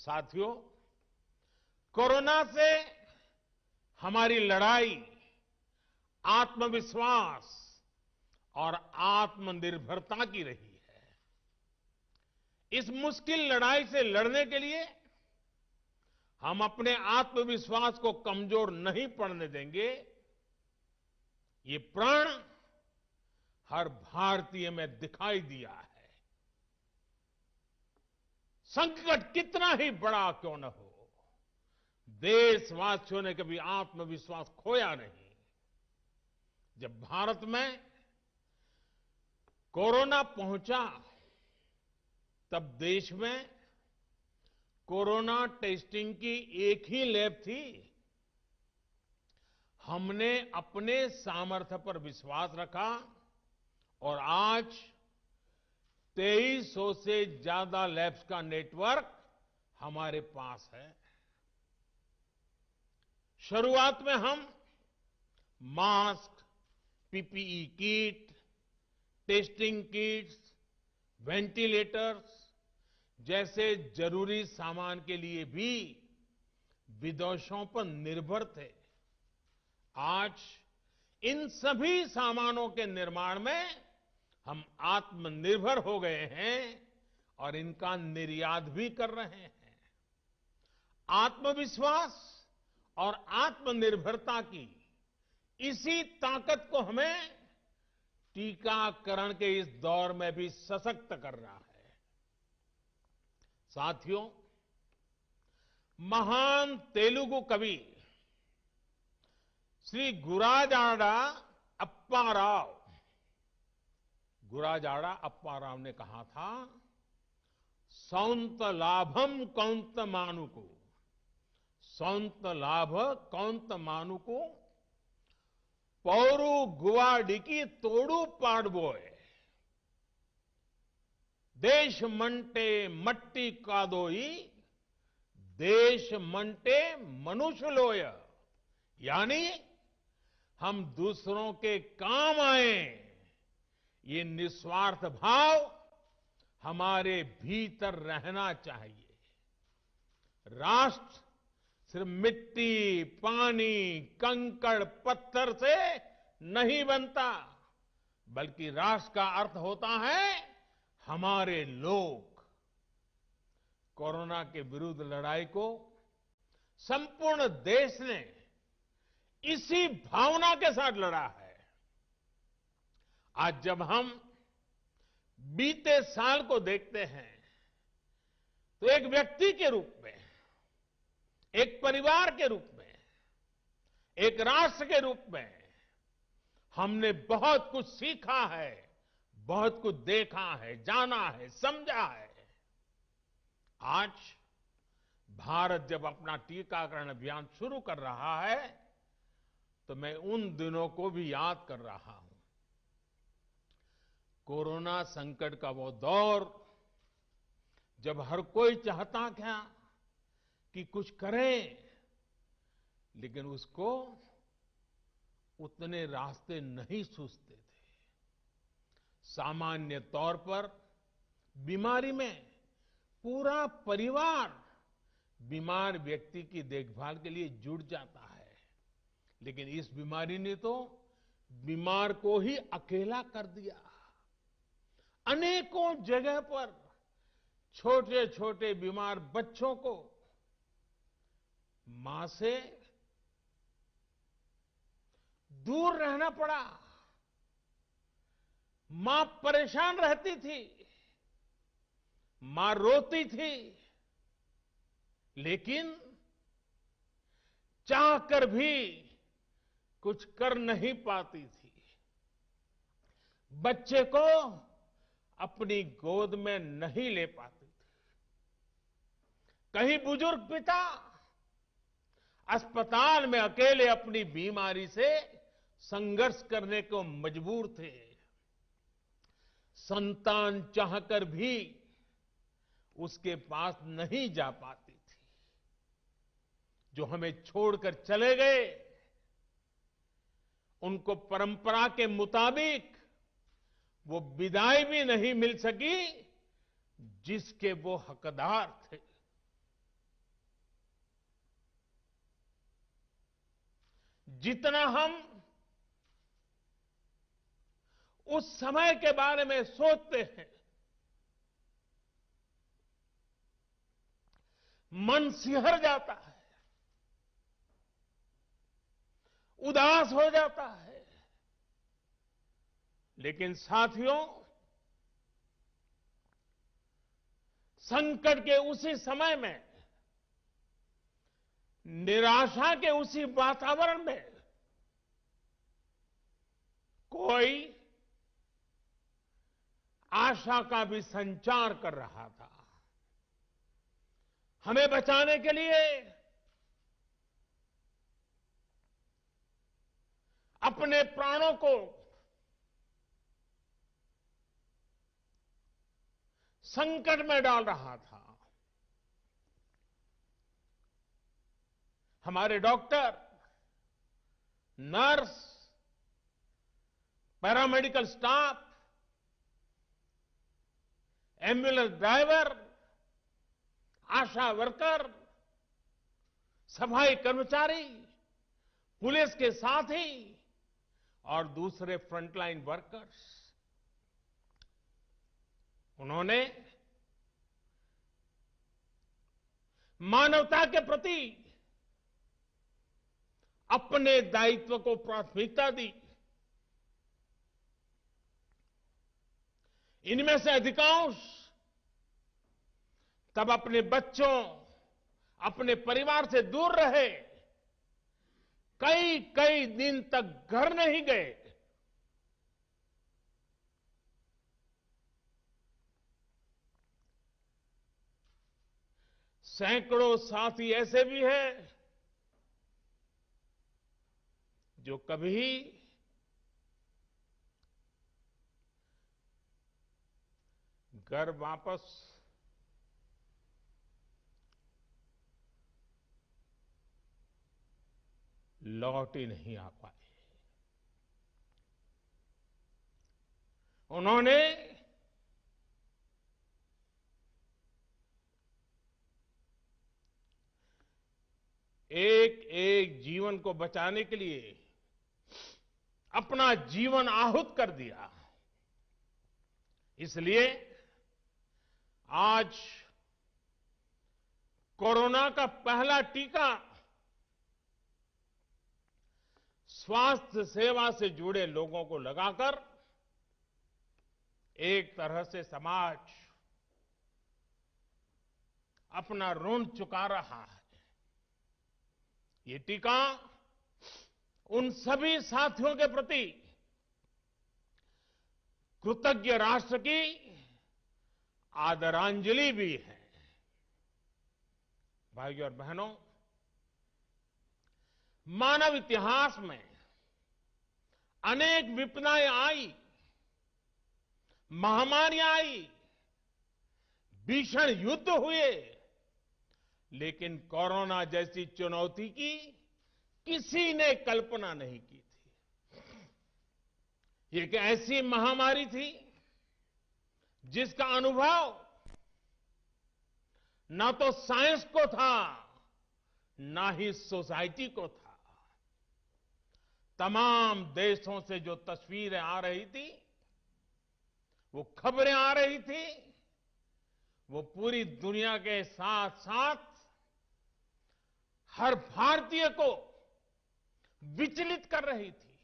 साथियों, कोरोना से हमारी लड़ाई आत्मविश्वास और आत्मनिर्भरता की रही है। इस मुश्किल लड़ाई से लड़ने के लिए हम अपने आत्मविश्वास को कमजोर नहीं पड़ने देंगे। ये प्रण हर भारतीय में दिखाई दिया है। संकट कितना ही बड़ा क्यों न हो, देशवासियों ने कभी आत्मविश्वास खोया नहीं। जब भारत में कोरोना पहुंचा, तब देश में कोरोना टेस्टिंग की एक ही लैब थी। हमने अपने सामर्थ्य पर विश्वास रखा और आज 2300 से ज्यादा लैब्स का नेटवर्क हमारे पास है। शुरुआत में हम mask, PPE kit, testing kits, ventilators जैसे जरूरी सामान के लिए भी विदेशों पर निर्भर थे। आज इन सभी सामानों के निर्माण में हम आत्मनिर्भर हो गए हैं और इनका निर्यात भी कर रहे हैं। आत्मविश्वास और आत्मनिर्भरता की इसी ताकत को हमें टीकाकरण के इस दौर में भी सशक्त कर रहा है। साथियों, महान तेलुगु कवि श्री गुराजाड़ा अप्पा राव ने कहा था, सौंत लाभम कौंत मानुको, सौंत लाभ कौंत मानुको, पौरु गुवाडिकी तोड़ू पाड़बोए, देश मंटे मट्टी कादोई, देश मंटे मनुष्य लोय। यानी हम दूसरों के काम आए, ये निस्वार्थ भाव हमारे भीतर रहना चाहिए। राष्ट्र सिर्फ मिट्टी, पानी, कंकड़, पत्थर से नहीं बनता, बल्कि राष्ट्र का अर्थ होता है हमारे लोग। कोरोना के विरुद्ध लड़ाई को संपूर्ण देश ने इसी भावना के साथ लड़ा है। आज जब हम बीते साल को देखते हैं, तो एक व्यक्ति के रूप में, एक परिवार के रूप में, एक राष्ट्र के रूप में हमने बहुत कुछ सीखा है, बहुत कुछ देखा है, जाना है, समझा है। आज भारत जब अपना टीकाकरण अभियान शुरू कर रहा है, तो मैं उन दिनों को भी याद कर रहा हूं। कोरोना संकट का वो दौर जब हर कोई चाहता था कि कुछ करें, लेकिन उसको उतने रास्ते नहीं सूझते थे। सामान्य तौर पर बीमारी में पूरा परिवार बीमार व्यक्ति की देखभाल के लिए जुट जाता है, लेकिन इस बीमारी ने तो बीमार को ही अकेला कर दिया। अनेकों जगह पर छोटे छोटे बीमार बच्चों को मां से दूर रहना पड़ा। मां परेशान रहती थी, मां रोती थी, लेकिन चाहकर भी कुछ कर नहीं पाती थी। बच्चे को अपनी गोद में नहीं ले पाती थी। कहीं बुजुर्ग पिता अस्पताल में अकेले अपनी बीमारी से संघर्ष करने को मजबूर थे। संतान चाहकर भी उसके पास नहीं जा पाती थी। जो हमें छोड़कर चले गए, उनको परंपरा के मुताबिक वो विदाई भी नहीं मिल सकी जिसके वो हकदार थे। जितना हम उस समय के बारे में सोचते हैं, मन सिहर जाता है, उदास हो जाता है। लेकिन साथियों, संकट के उसी समय में, निराशा के उसी वातावरण में कोई आशा का भी संचार कर रहा था। हमें बचाने के लिए अपने प्राणों को संकट में डाल रहा था। हमारे doctor, nurse, paramedical staff, ambulance driver, ASHA worker, सफाई कर्मचारी, पुलिस के साथी और दूसरे फ्रंटलाइन वर्कर्स, उन्होंने मानवता के प्रति अपने दायित्व को प्राथमिकता दी। इनमें से अधिकांश तब अपने बच्चों, अपने परिवार से दूर रहे, कई कई दिन तक घर नहीं गए। सैकड़ों साथी ऐसे भी हैं जो कभी घर वापस लौट ही नहीं आ पाए। उन्होंने एक एक जीवन को बचाने के लिए अपना जीवन आहूत कर दिया। इसलिए आज कोरोना का पहला टीका स्वास्थ्य सेवा से जुड़े लोगों को लगाकर एक तरह से समाज अपना ऋण चुका रहा है। ये टीका उन सभी साथियों के प्रति कृतज्ञ राष्ट्र की आदरांजलि भी है। भाइयों और बहनों, मानव इतिहास में अनेक विपदाएं आई, महामारियां आई, भीषण युद्ध हुए, लेकिन कोरोना जैसी चुनौती की किसी ने कल्पना नहीं की थी। ये एक ऐसी महामारी थी जिसका अनुभव ना तो साइंस को था, ना ही सोसाइटी को था। तमाम देशों से जो तस्वीरें आ रही थी, वो खबरें आ रही थी, वो पूरी दुनिया के साथ साथ हर भारतीय को विचलित कर रही थी।